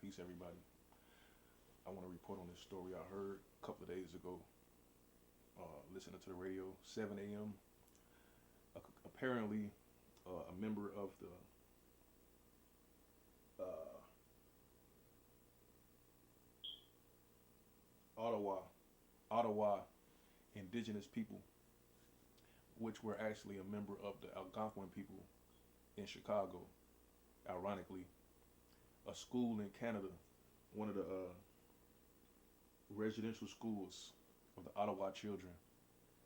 Peace, everybody. I want to report on this story I heard a couple of days ago, listening to the radio, 7 a.m. Apparently, a member of the Ottawa, Ottawa indigenous people, which were actually a member of the Algonquin people in Chicago, ironically, a school in Canada, one of the residential schools of the Ottawa children.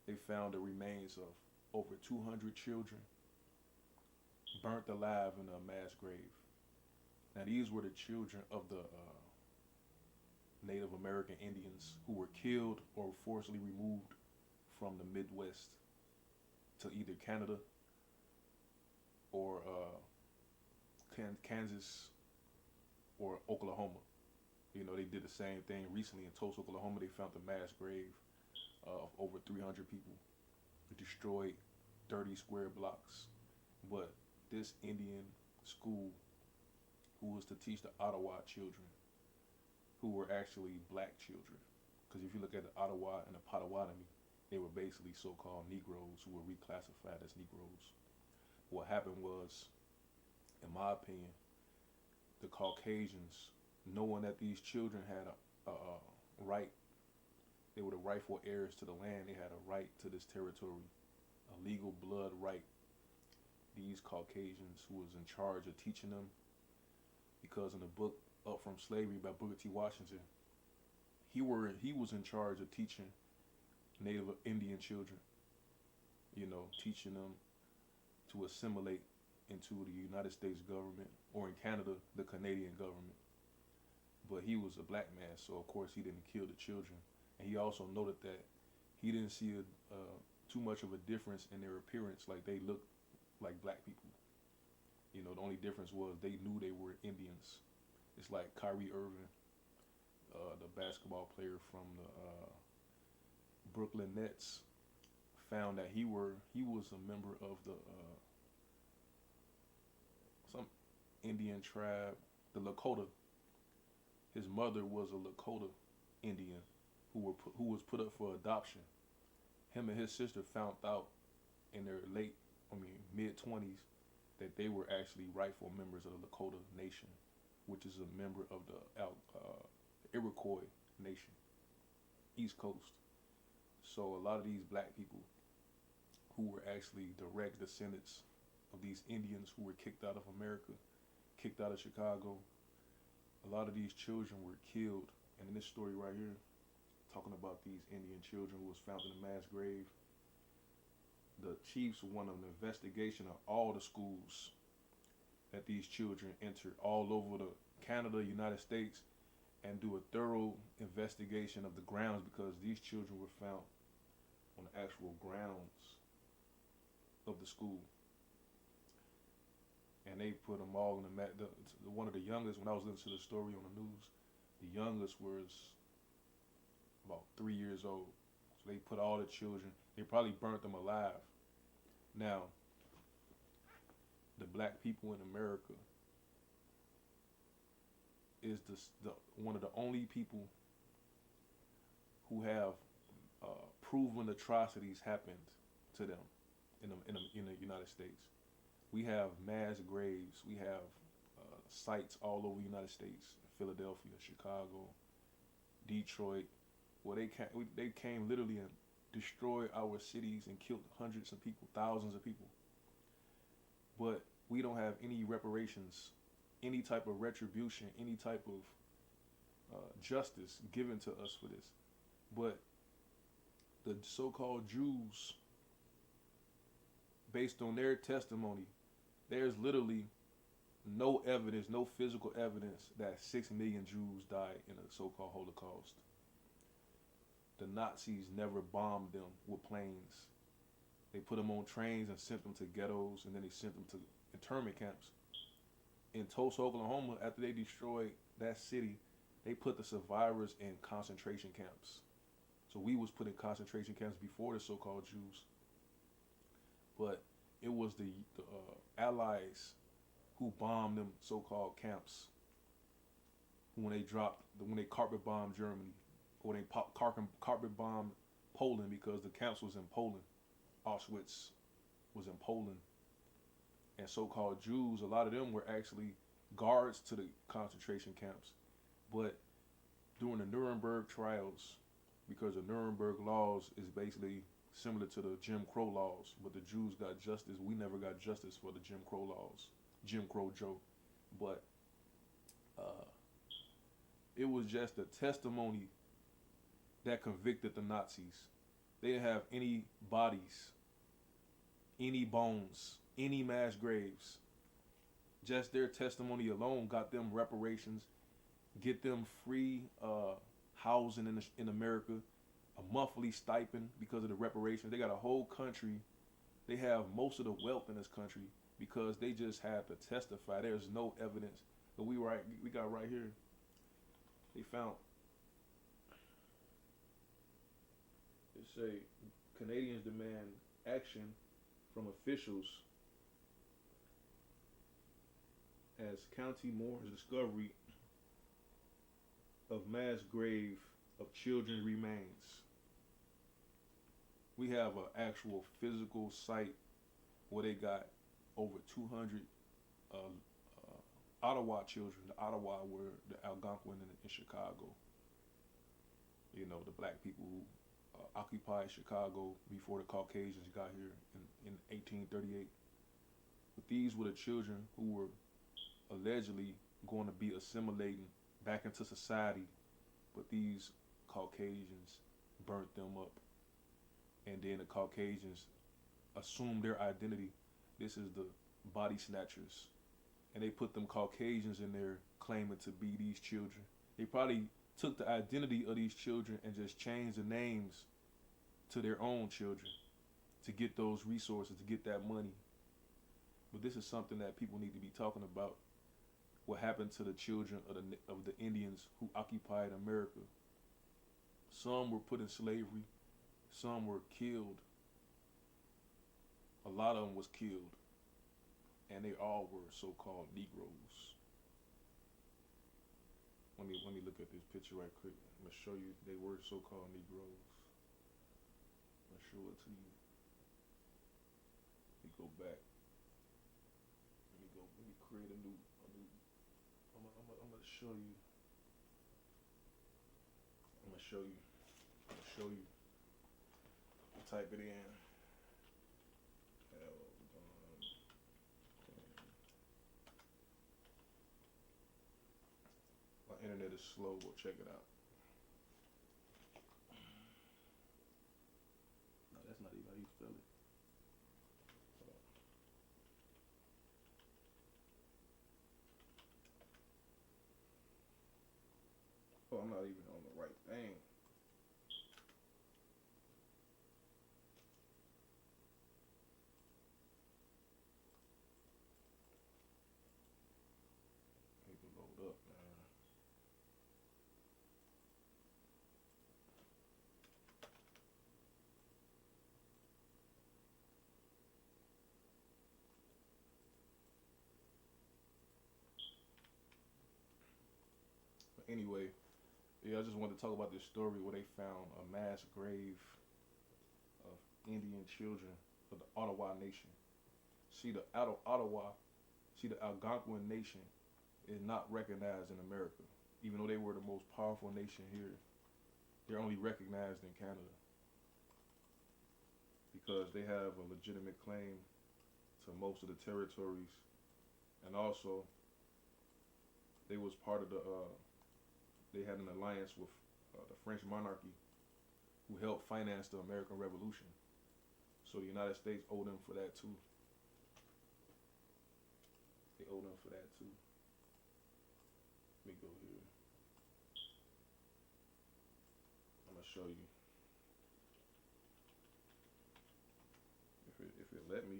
They found the remains of over 200 children burnt alive in a mass grave. Now, these were the children of the Native American Indians who were killed or forcibly removed from the Midwest to either Canada or Kansas or Oklahoma. You know, they did the same thing recently in Tulsa, Oklahoma. They found the mass grave of over 300 people, destroyed 30 square blocks. But this Indian school, who was to teach the Ottawa children, who were actually black children, because if you look at the Ottawa and the Potawatomi, they were basically so-called Negroes who were reclassified as Negroes. What happened was, in my opinion, the Caucasians, knowing that these children had a right, they were the rightful heirs to the land, they had a right to this territory, a legal blood right. These Caucasians who was in charge of teaching them, because in the book Up From Slavery by Booker T. Washington, he was in charge of teaching Native Indian children, you know, teaching them to assimilate into the United States government, or in Canada, the Canadian government. But he was a black man, so of course he didn't kill the children. And he also noted that he didn't see too much of a difference in their appearance, like they looked like black people. You know, the only difference was they knew they were Indians. It's like Kyrie Irving, the basketball player from the Brooklyn Nets, found that he was a member of the some Indian tribe, the Lakota. His mother was a Lakota Indian who was put up for adoption. Him and his sister found out in their mid 20s, that they were actually rightful members of the Lakota Nation, which is a member of the Iroquois Nation, East Coast. So a lot of these black people who were actually direct descendants of these Indians who were kicked out of America, kicked out of Chicago, a lot of these children were killed. And in this story right here, talking about these Indian children who was found in a mass grave, the chiefs want an investigation of all the schools that these children entered all over the Canada, United States, and do a thorough investigation of the grounds, because these children were found on the actual grounds of the school. And they put them all in one of the youngest, when I was listening to the story on the news, the youngest was about 3 years old. So they put all the children, they probably burnt them alive. Now, the black people in America is the one of the only people who have proven atrocities happened to them in the United States. We have mass graves. We have sites all over the United States, Philadelphia, Chicago, Detroit, where they came literally and destroyed our cities and killed hundreds of people, thousands of people. But we don't have any reparations, any type of retribution, any type of justice given to us for this. But the so-called Jews, based on their testimony, there's literally no evidence, no physical evidence that 6 million Jews died in a so-called Holocaust. The Nazis never bombed them with planes. They put them on trains and sent them to ghettos, and then they sent them to internment camps. In Tulsa, Oklahoma, after they destroyed that city, they put the survivors in concentration camps. So we was put in concentration camps before the so-called Jews. But it was the Allies who bombed them so-called camps. when they carpet bombed Germany, or they carpet bombed Poland because the camps was in Poland. Auschwitz was in Poland, and so-called Jews, a lot of them were actually guards to the concentration camps. But during the Nuremberg trials, because the Nuremberg laws is basically similar to the Jim Crow laws, but the Jews got justice. We never got justice for the Jim Crow laws, Jim Crow Joe. But uh, it was just a testimony that convicted the Nazis. They didn't have any bodies, any bones, any mass graves. Just their testimony alone got them reparations, get them free housing in America, a monthly stipend because of the reparations. They got a whole country. They have most of the wealth in this country because they just had to testify. There's no evidence, but we got right here. They found it say Canadians demand action from officials as County mourns discovery of mass grave of children remains. We have an actual physical site where they got over 200 uh, Ottawa children. The Ottawa were the Algonquin in Chicago. You know, the black people who occupied Chicago before the Caucasians got here in 1838. But these were the children who were allegedly going to be assimilating back into society, but these Caucasians burnt them up. And then the Caucasians assumed their identity. This is the body snatchers. And they put them Caucasians in there claiming to be these children. They probably took the identity of these children and just changed the names to their own children to get those resources, to get that money. But this is something that people need to be talking about. What happened to the children of the Indians who occupied America? Some were put in slavery. Some were killed. A lot of them was killed. And they all were so-called Negroes. Let me look at this picture right quick. I'm gonna show you they were so-called Negroes. I'm gonna show it to you. Let me go back. Let me create a new. I'm gonna show you. I'm gonna show you. I'm gonna show you. Type it in. My internet is slow. We'll check it out. No, that's not even how you spell it. Oh, I'm not even on the right thing. Need to load up, man. But anyway, yeah, I just wanted to talk about this story where they found a mass grave of Indian children of the Ottawa Nation. See, the Ottawa, the Algonquin Nation is not recognized in America. Even though they were the most powerful nation here, they're only recognized in Canada because they have a legitimate claim to most of the territories, and also they was part of they had an alliance with the French monarchy, who helped finance the American Revolution. So the United States owed them for that too. They owe them for that too. Let me go here. I'm gonna show you if it let me.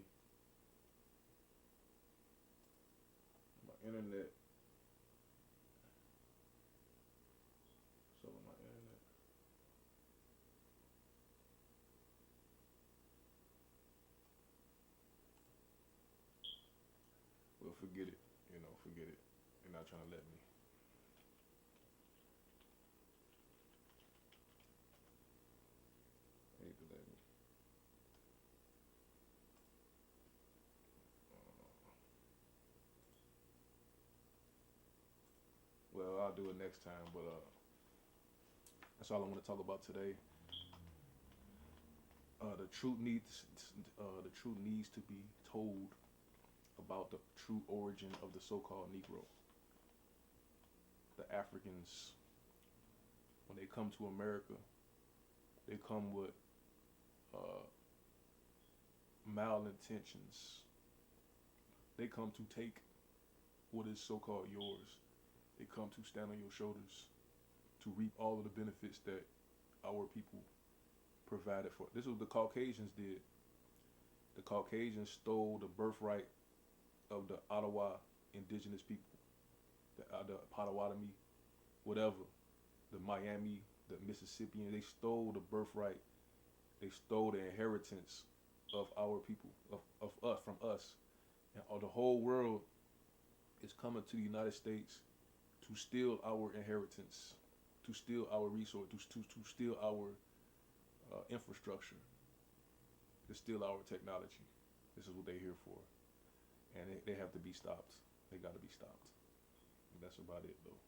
My internet. So my internet. Well, forget it. Forget it. They're not trying to let me. I'll do it next time. But that's all I want to talk about today. The truth needs to be told about the true origin of the so-called Negro. The Africans, when they come to America, they come with uh, malintentions. They come to take what is so-called yours. They come to stand on your shoulders to reap all of the benefits that our people provided for. This is what the Caucasians did. The Caucasians stole the birthright of the Ottawa indigenous people, the Potawatomi, whatever, the Miami, the Mississippian. They stole the birthright. They stole the inheritance of our people, of us, from us. And the whole world is coming to the United States to steal our inheritance, to steal our resources, to steal our infrastructure, to steal our technology. This is what they're here for. And they have to be stopped. They got to be stopped. And that's about it, though.